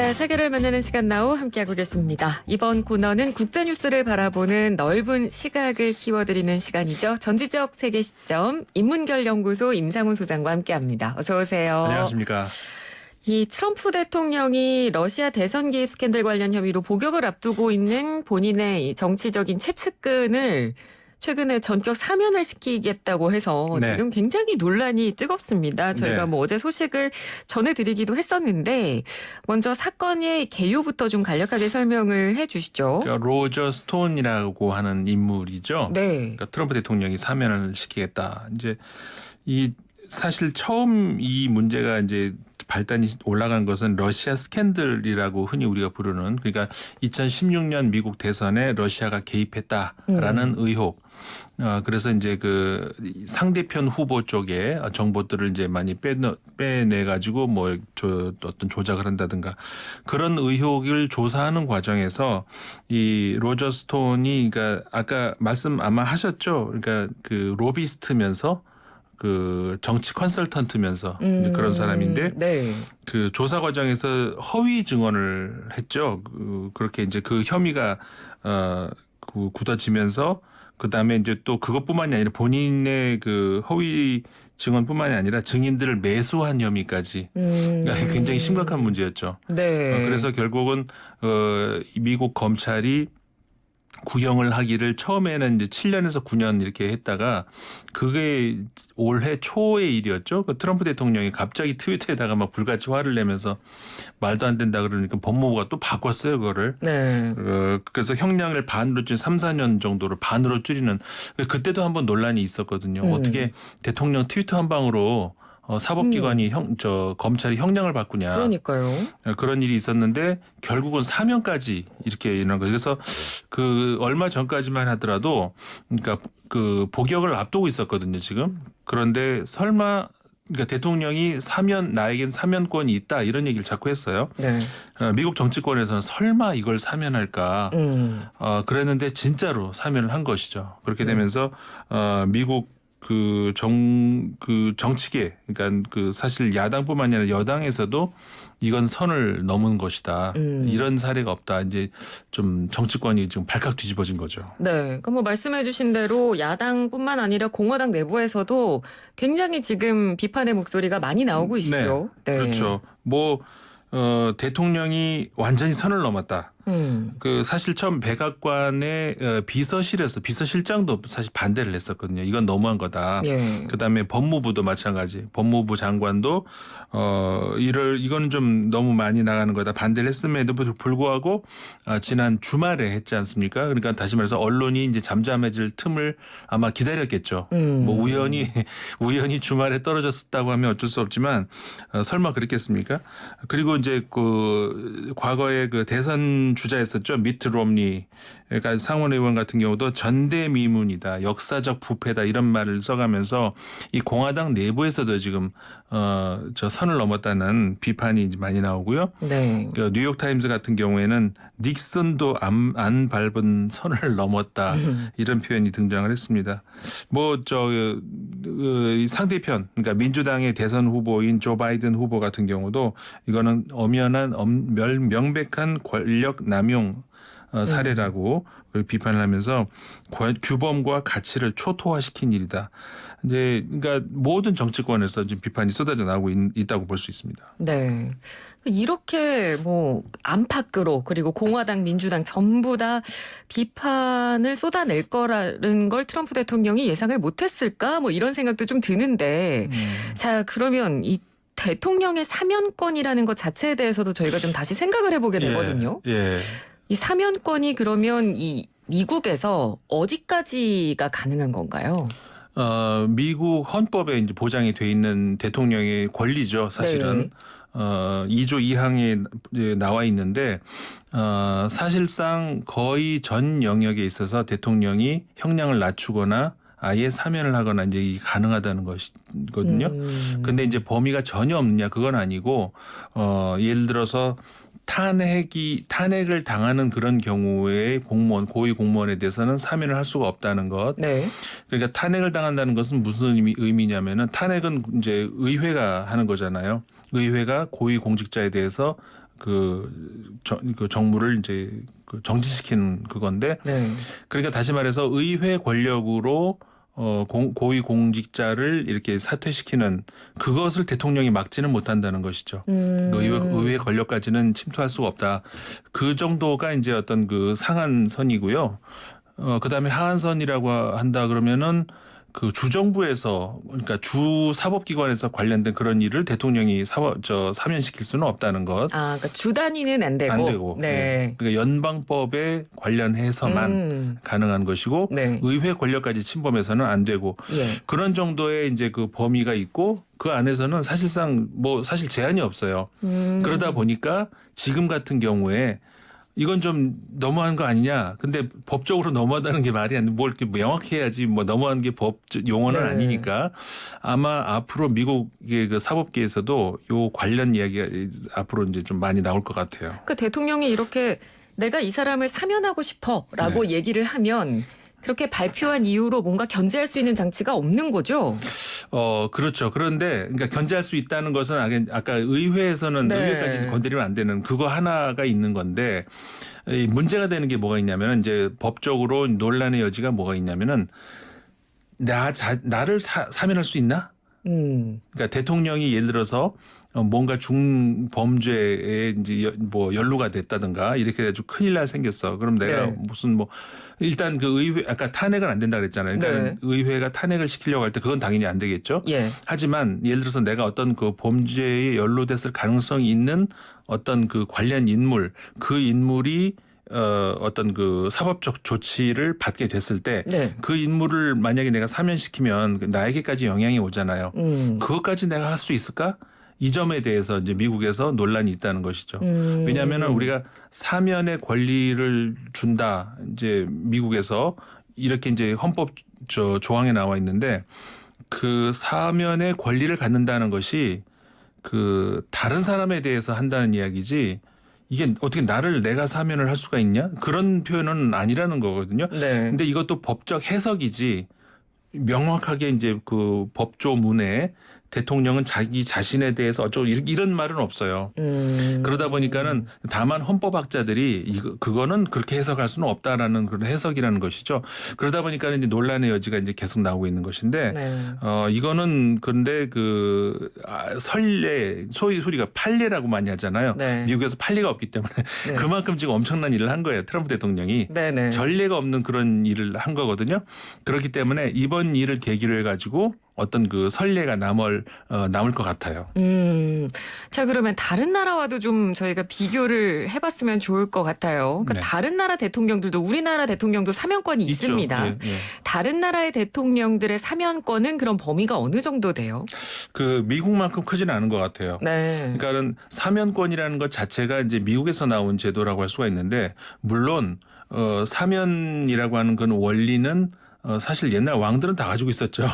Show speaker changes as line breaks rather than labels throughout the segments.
네, 세계를 만나는 시간 나우 함께하고 계십니다. 이번 코너는 국제뉴스를 바라보는 넓은 시각을 키워드리는 시간이죠. 전지적 세계 시점 인문결연구소 임상훈 소장과 함께합니다. 어서 오세요.
안녕하십니까.
이 트럼프 대통령이 러시아 대선 개입 스캔들 관련 혐의로 복역을 앞두고 있는 본인의 이 정치적인 최측근을 최근에 전격 사면을 시키겠다고 해서
네.
지금 굉장히 논란이 뜨겁습니다. 저희가
네.
뭐 어제 소식을 전해드리기도 했었는데 먼저 사건의 개요부터 좀 간략하게 설명을 해 주시죠.
그러니까 로저 스톤이라고 하는 인물이죠.
네.
그러니까 트럼프 대통령이 사면을 시키겠다. 이제 이 사실 처음 이 문제가 이제 발단이 올라간 것은 러시아 스캔들이라고 흔히 우리가 부르는, 그러니까 2016년 미국 대선에 러시아가 개입했다라는 의혹. 그래서 이제 그 상대편 후보 쪽에 정보들을 이제 많이 빼내 가지고 뭐 어떤 조작을 한다든가 그런 의혹을 조사하는 과정에서 이 로저 스톤이, 그러니까 아까 말씀 아마 하셨죠. 그러니까 그 로비스트면서 그 정치 컨설턴트면서 이제 그런 사람인데,
네.
그 조사 과정에서 허위 증언을 했죠. 그렇게 이제 그 혐의가 굳어지면서 그다음에 이제 또 그것뿐만이 아니라 본인의 그 허위 증언뿐만이 아니라 증인들을 매수한 혐의까지 굉장히 심각한 문제였죠.
네.
그래서 결국은 미국 검찰이 구형을 하기를 처음에는 이제 7년에서 9년 이렇게 했다가 그게 올해 초의 일이었죠. 그 트럼프 대통령이 갑자기 트위터에다가 막 불같이 화를 내면서 말도 안 된다 그러니까 법무부가 또 바꿨어요, 그거를.
네.
그래서 형량을 반으로 줄인 3, 4년 정도로 반으로 줄이는, 그때도 한번 논란이 있었거든요. 어떻게 대통령 트위터 한 방으로 사법기관이 검찰이 형량을 바꾸냐.
그러니까요.
그런 일이 있었는데 결국은 사면까지 이렇게 일어난 거죠. 그래서 그 얼마 전까지만 하더라도 그러니까 그 복역을 앞두고 있었거든요, 지금. 그런데 설마, 그러니까 대통령이 나에겐 사면권이 있다 이런 얘기를 자꾸 했어요.
네.
미국 정치권에서는 설마 이걸 사면할까. 그랬는데 진짜로 사면을 한 것이죠. 그렇게 되면서 미국 그 정치계, 그러니까 그 사실 야당뿐만 아니라 여당에서도 이건 선을 넘은 것이다. 이런 사례가 없다. 이제 좀 정치권이 지금 발칵 뒤집어진 거죠.
네. 그 뭐 말씀해 주신 대로 야당뿐만 아니라 공화당 내부에서도 굉장히 지금 비판의 목소리가 많이 나오고 있죠.
네. 그렇죠. 뭐 대통령이 완전히 선을 넘었다. 그 사실 처음 백악관의 비서실장도 사실 반대를 했었거든요. 이건 너무한 거다.
예.
그다음에 법무부도 마찬가지. 법무부 장관도 이거는 좀 너무 많이 나가는 거다. 반대를 했음에도 불구하고 지난 주말에 했지 않습니까? 그러니까 다시 말해서 언론이 이제 잠잠해질 틈을 아마 기다렸겠죠. 뭐 우연히 주말에 떨어졌다고 하면 어쩔 수 없지만 설마 그랬겠습니까? 그리고 이제 그 과거에 그 대선 주자였었죠. 미트 롬니, 그러니까 상원 의원 같은 경우도 전대미문이다, 역사적 부패다 이런 말을 써가면서 이 공화당 내부에서도 지금 저 선을 넘었다는 비판이 이제 많이 나오고요.
네.
그 뉴욕 타임즈 같은 경우에는 닉슨도 안 밟은 선을 넘었다 이런 표현이 등장을 했습니다. 뭐 상대편, 그러니까 민주당의 대선 후보인 조 바이든 후보 같은 경우도 이거는 엄연한 명백한 권력 남용 사례라고 비판을 하면서 규범과 가치를 초토화시킨 일이다. 이제 그러니까 모든 정치권에서 지금 비판이 쏟아져 나오고 있다고 볼 수 있습니다.
네. 이렇게 뭐 안팎으로 그리고 공화당, 민주당 전부 다 비판을 쏟아낼 거라는 걸 트럼프 대통령이 예상을 못했을까? 뭐 이런 생각도 좀 드는데, 자, 그러면 이 대통령의 사면권이라는 것 자체에 대해서도 저희가 좀 다시 생각을 해보게 되거든요.
예.
이 사면권이 그러면 이 미국에서 어디까지가 가능한 건가요?
미국 헌법에 이제 보장이 돼 있는 대통령의 권리죠, 사실은.
네.
2조 2항에 나와 있는데 사실상 거의 전 영역에 있어서 대통령이 형량을 낮추거나 아예 사면을 하거나 이제 이게 가능하다는 것이거든요. 근데 이제 범위가 전혀 없느냐, 그건 아니고 예를 들어서 탄핵을 당하는 그런 경우에 고위 공무원에 대해서는 사면을 할 수가 없다는 것.
네.
그러니까 탄핵을 당한다는 것은 무슨 의미냐면은 탄핵은 이제 의회가 하는 거잖아요. 의회가 고위 공직자에 대해서 그 정무를 이제 그 정지시키는 그건데
네.
그러니까 다시 말해서 의회 권력으로 고위 공직자를 이렇게 사퇴시키는 그것을 대통령이 막지는 못한다는 것이죠. 의회 권력까지는 침투할 수가 없다. 그 정도가 이제 어떤 그 상한선이고요. 그다음에 하한선이라고 한다 그러면은 그 주정부에서 그러니까 주 사법기관에서 관련된 그런 일을 대통령이 사면시킬 수는 없다는 것.
아, 그러니까 주 단위는 안 되고.
안 되고.
네.
네. 그러니까 연방법에 관련해서만 가능한 것이고
네.
의회 권력까지 침범해서는 안 되고
예.
그런 정도의 이제 그 범위가 있고 그 안에서는 사실상 뭐 사실 제한이 없어요. 그러다 보니까 지금 같은 경우에 이건 좀 너무한 거 아니냐. 근데 법적으로 너무하다는 게 말이 안 돼. 뭘 이렇게 명확해야지 뭐 너무한 게 법 용어는
네.
아니니까 아마 앞으로 미국의 그 사법계에서도 요 관련 이야기가 앞으로 이제 좀 많이 나올 것 같아요.
그러니까 대통령이 이렇게 내가 이 사람을 사면하고 싶어라고
네.
얘기를 하면 그렇게 발표한 이유로 뭔가 견제할 수 있는 장치가 없는 거죠.
그렇죠. 그런데 그러니까 견제할 수 있다는 것은 아까 의회에서는
네.
의회까지 건드리면 안 되는 그거 하나가 있는 건데 이 문제가 되는 게 뭐가 있냐면은 이제 법적으로 논란의 여지가 뭐가 있냐면은 나를 사면할 수 있나? 그러니까 대통령이 예를 들어서 뭔가 중범죄에 이제 뭐 연루가 됐다든가 이렇게 해가지고 큰일 날 생겼어. 그럼 내가
네.
무슨 뭐 일단 그 의회 아까 탄핵은 안 된다 그랬잖아요. 그러니까
네.
의회가 탄핵을 시키려고 할 때 그건 당연히 안 되겠죠.
예.
하지만 예를 들어서 내가 어떤 그 범죄에 연루됐을 가능성이 있는 어떤 그 관련 인물 그 인물이 어떤 그 사법적 조치를 받게 됐을 때 그
네.
인물을 만약에 내가 사면시키면 나에게까지 영향이 오잖아요. 그것까지 내가 할 수 있을까? 이 점에 대해서 이제 미국에서 논란이 있다는 것이죠. 왜냐하면 우리가 사면의 권리를 준다. 이제 미국에서 이렇게 이제 헌법 조항에 나와 있는데 그 사면의 권리를 갖는다는 것이 그 다른 사람에 대해서 한다는 이야기지 이게 어떻게 내가 사면을 할 수가 있냐? 그런 표현은 아니라는 거거든요.
네.
근데 이것도 법적 해석이지 명확하게 이제 그 법조문에 대통령은 자기 자신에 대해서 어쩌고 이런 말은 없어요. 그러다 보니까는 다만 헌법학자들이 그거는 그렇게 해석할 수는 없다라는 그런 해석이라는 것이죠. 그러다 보니까 이제 논란의 여지가 이제 계속 나오고 있는 것인데
네.
이거는 그런데 그 선례 소위 우리가 판례라고 많이 하잖아요.
네.
미국에서 판례가 없기 때문에
네.
그만큼 지금 엄청난 일을 한 거예요. 트럼프 대통령이.
네네.
전례가 없는 그런 일을 한 거거든요. 그렇기 때문에 이번 일을 계기로 해가지고 어떤 그 선례가 남을 것 같아요.
자, 그러면 다른 나라와도 좀 저희가 비교를 해봤으면 좋을 것 같아요. 그러니까
네.
다른 나라 대통령들도 우리나라 대통령도 사면권이
있죠.
있습니다.
예, 예.
다른 나라의 대통령들의 사면권은 그런 범위가 어느 정도 돼요?
그 미국만큼 크지는 않은 것 같아요.
네.
그러니까는 사면권이라는 것 자체가 이제 미국에서 나온 제도라고 할 수가 있는데 물론 사면이라고 하는 그런 원리는 사실 옛날 왕들은 다 가지고 있었죠.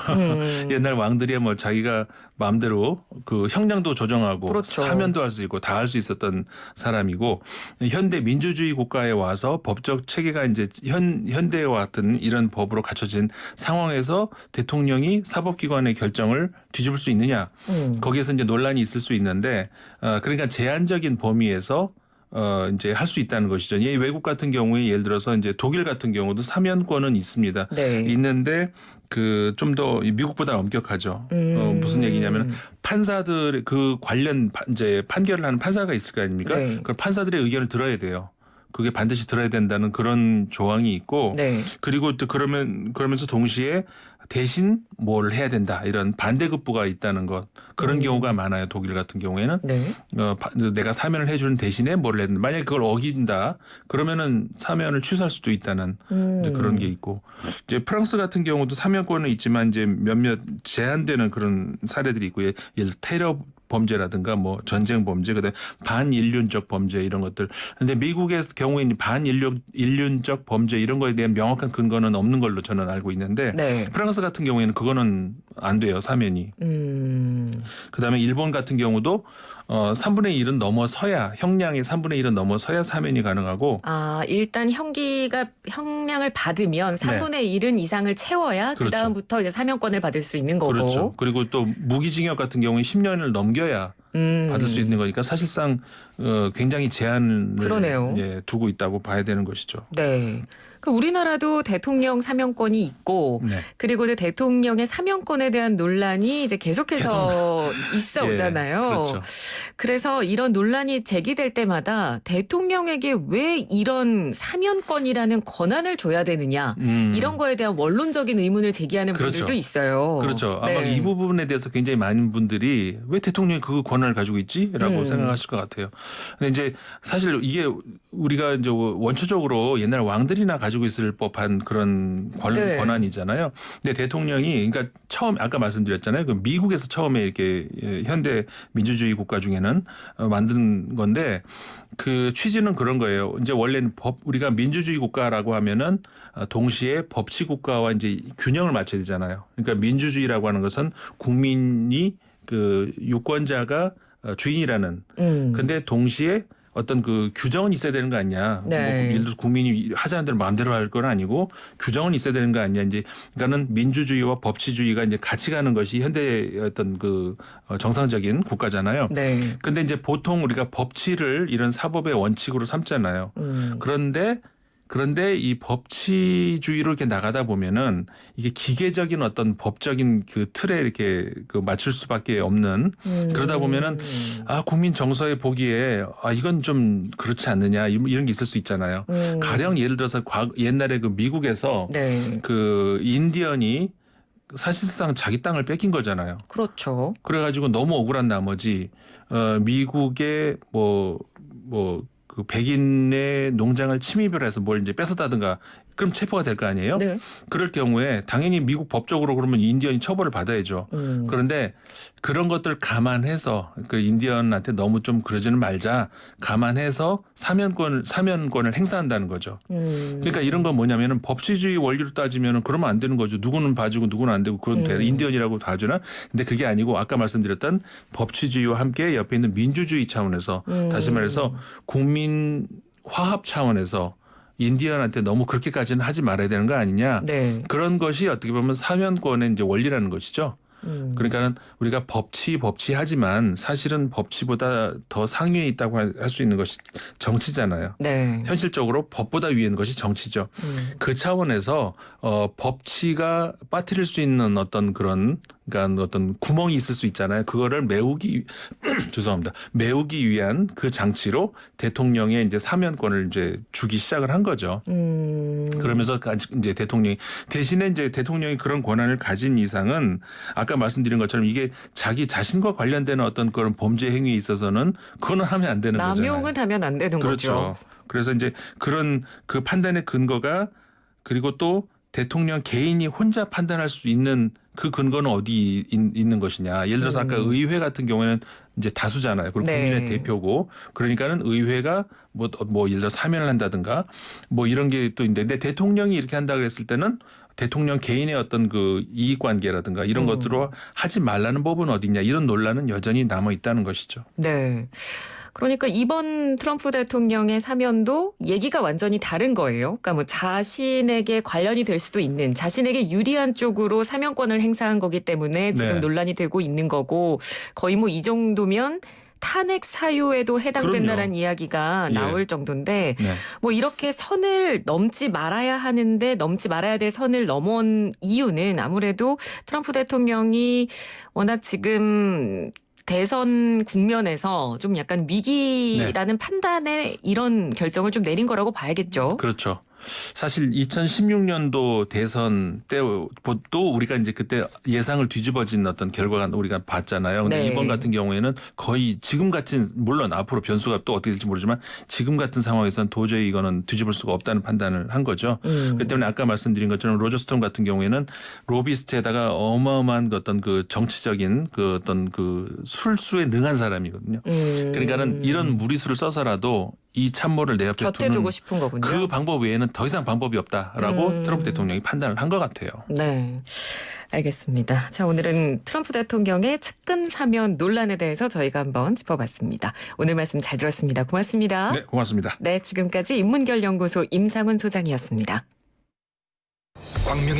옛날 왕들이 뭐 자기가 마음대로 그 형량도 조정하고
그렇죠.
사면도 할 수 있고 다 할 수 있었던 사람이고 현대 민주주의 국가에 와서 법적 체계가 이제 현대와 같은 이런 법으로 갖춰진 상황에서 대통령이 사법기관의 결정을 뒤집을 수 있느냐. 거기에서 이제 논란이 있을 수 있는데 그러니까 제한적인 범위에서 이제 할 수 있다는 것이죠. 이 외국 같은 경우에 예를 들어서 이제 독일 같은 경우도 사면권은 있습니다.
네.
있는데 그 좀 더 미국보다 엄격하죠. 무슨 얘기냐면 판사들 그 관련 이제 판결을 하는 판사가 있을 거 아닙니까?
네.
그 판사들의 의견을 들어야 돼요. 그게 반드시 들어야 된다는 그런 조항이 있고
네.
그리고 또 그러면서 동시에 대신 뭘 해야 된다 이런 반대급부가 있다는 것 그런 경우가 많아요. 독일 같은 경우에는
네.
내가 사면을 해주는 대신에 뭘 해야 된다. 만약에 그걸 어긴다 그러면은 사면을 취소할 수도 있다는 이제 그런 게 있고 이제 프랑스 같은 경우도 사면권은 있지만 이제 몇몇 제한되는 그런 사례들이 있고 예를 들어 테러 범죄라든가 뭐 전쟁 범죄 그다음에 반인륜적 범죄 이런 것들. 근데 미국의 경우에 반인륜적 범죄 이런 거에 대한 명확한 근거는 없는 걸로 저는 알고 있는데
네.
프랑스 같은 경우에는 그거는 안 돼요. 사면이. 그다음에 일본 같은 경우도 3분의 1은 넘어서야 형량의 3분의 1은 넘어서야 사면이 가능하고
아, 일단 형량을 받으면 3분의 1은 이상을 채워야
그렇죠.
그다음부터 이제 사면권을 받을 수 있는 거고.
그렇죠. 그리고 또 무기징역 같은 경우에 10년을 넘겨야 받을 수 있는 거니까 사실상 굉장히 제한을
그러네요.
두고 있다고 봐야 되는 것이죠.
네. 우리나라도 대통령 사면권이 있고
네.
그리고 대통령의 사면권에 대한 논란이 이제 계속해서 있어 오잖아요.
그렇죠.
그래서 이런 논란이 제기될 때마다 대통령에게 왜 이런 사면권이라는 권한을 줘야 되느냐 이런 거에 대한 원론적인 의문을 제기하는
그렇죠.
분들도 있어요.
그렇죠. 아마
네.
이 부분에 대해서 굉장히 많은 분들이 왜 대통령이 그 권한을 가지고 있지라고 생각하실 것 같아요. 근데 이제 사실 이게 우리가 이제 원초적으로 옛날 왕들이나 가지고 있을 법한 그런
네.
권한이잖아요. 근데 대통령이 그러니까 처음 아까 말씀드렸잖아요. 그 미국에서 처음에 이렇게 현대 민주주의 국가 중에는 만든 건데 그 취지는 그런 거예요. 이제 원래는 우리가 민주주의 국가라고 하면은 동시에 법치 국가와 이제 균형을 맞춰야 되잖아요. 그러니까 민주주의라고 하는 것은 국민이 그 유권자가 주인이라는. 근데 동시에 어떤 그 규정은 있어야 되는 거 아니냐.
네.
뭐 예를 들어서 국민이 하자는 대로 마음대로 할 건 아니고 규정은 있어야 되는 거 아니냐. 이제 그러니까는 민주주의와 법치주의가 이제 같이 가는 것이 현대의 어떤 그 정상적인 국가잖아요.
네.
근데 이제 보통 우리가 법치를 이런 사법의 원칙으로 삼잖아요. 그런데 이 법치주의로 이렇게 나가다 보면은 이게 기계적인 어떤 법적인 그 틀에 이렇게 그 맞출 수밖에 없는 그러다 보면은 국민 정서에 보기에 이건 좀 그렇지 않느냐 이런 게 있을 수 있잖아요. 가령 예를 들어서 옛날에 그 미국에서
네.
그 인디언이 사실상 자기 땅을 뺏긴 거잖아요.
그렇죠.
그래가지고 너무 억울한 나머지 미국의 그 백인의 농장을 침입을 해서 뭘 이제 뺏었다든가 그럼 체포가 될 거 아니에요?
네.
그럴 경우에 당연히 미국 법적으로 그러면 인디언이 처벌을 받아야죠. 그런데 그런 것들 감안해서 그 인디언한테 너무 좀 그러지는 말자 감안해서 사면권을 행사한다는 거죠. 그러니까 이런 건 뭐냐면은 법치주의 원리로 따지면은 그러면 안 되는 거죠. 누구는 봐주고 누구는 안 되고 그건 인디언이라고 봐주나? 근데 그게 아니고 아까 말씀드렸던 법치주의와 함께 옆에 있는 민주주의 차원에서 다시 말해서 국민 화합 차원에서 인디언한테 너무 그렇게까지는 하지 말아야 되는 거 아니냐.
네.
그런 것이 어떻게 보면 사면권의 이제 원리라는 것이죠. 그러니까 우리가 법치하지만 사실은 법치보다 더 상위에 있다고 할 수 있는 것이 정치잖아요.
네.
현실적으로 법보다 위에 있는 것이 정치죠. 그 차원에서 법치가 빠뜨릴 수 있는 어떤 그런 그러니까 어떤 구멍이 있을 수 있잖아요. 그거를 죄송합니다. 메우기 위한 그 장치로 대통령의 이제 사면권을 이제 주기 시작을 한 거죠. 그러면서 이제 대신에 이제 대통령이 그런 권한을 가진 이상은 아까 말씀드린 것처럼 이게 자기 자신과 관련되는 어떤 그런 범죄 행위에 있어서는 그거는 하면 안 되는 거잖아요.
남용은 하면 안 되는
그렇죠.
거죠.
그래서 이제 그런 그 판단의 근거가 그리고 또 대통령 개인이 혼자 판단할 수 있는 그 근거는 어디 있는 것이냐. 예를 들어서 아까 의회 같은 경우에는 이제 다수잖아요. 그리고
네.
국민의 대표고 그러니까는 의회가 뭐 예를 들어 사면을 한다든가 뭐 이런 게 또 있는데 근데 대통령이 이렇게 한다 그랬을 때는 대통령 개인의 어떤 그 이익관계라든가 이런 것들로 하지 말라는 법은 어딨냐 이런 논란은 여전히 남아 있다는 것이죠.
네. 그러니까 이번 트럼프 대통령의 사면도 얘기가 완전히 다른 거예요. 그러니까 뭐 자신에게 관련이 될 수도 있는 자신에게 유리한 쪽으로 사면권을 행사한 거기 때문에 지금
네.
논란이 되고 있는 거고 거의 뭐 이 정도면 탄핵 사유에도 해당된다라는
그럼요.
이야기가
예.
나올 정도인데
네.
뭐 이렇게 선을 넘지 말아야 하는데 넘지 말아야 될 선을 넘은 이유는 아무래도 트럼프 대통령이 워낙 지금 대선 국면에서 좀 약간 위기라는 판단에 이런 결정을 좀 내린 거라고 봐야겠죠.
그렇죠. 사실 2016년도 대선 때도 우리가 이제 그때 예상을 뒤집어진 어떤 결과가 우리가 봤잖아요. 근데
네.
이번 같은 경우에는 거의 지금 같은 물론 앞으로 변수가 또 어떻게 될지 모르지만 지금 같은 상황에서는 도저히 이거는 뒤집을 수가 없다는 판단을 한 거죠. 그렇기 때문에 아까 말씀드린 것처럼 로저 스톤 같은 경우에는 로비스트에다가 어마어마한 어떤 그 정치적인 그 어떤 그 술수에 능한 사람이거든요. 그러니까는 이런 무리수를 써서라도 이 참모를 내 옆에
곁에
두는
두고 싶은 거군요.
그 방법 외에는 더 이상 방법이 없다라고 트럼프 대통령이 판단을 한 것 같아요.
네. 알겠습니다. 자, 오늘은 트럼프 대통령의 측근 사면 논란에 대해서 저희가 한번 짚어봤습니다. 오늘 말씀 잘 들었습니다. 고맙습니다.
네, 고맙습니다.
네, 지금까지 인문결연구소 임상훈 소장이었습니다.
광명의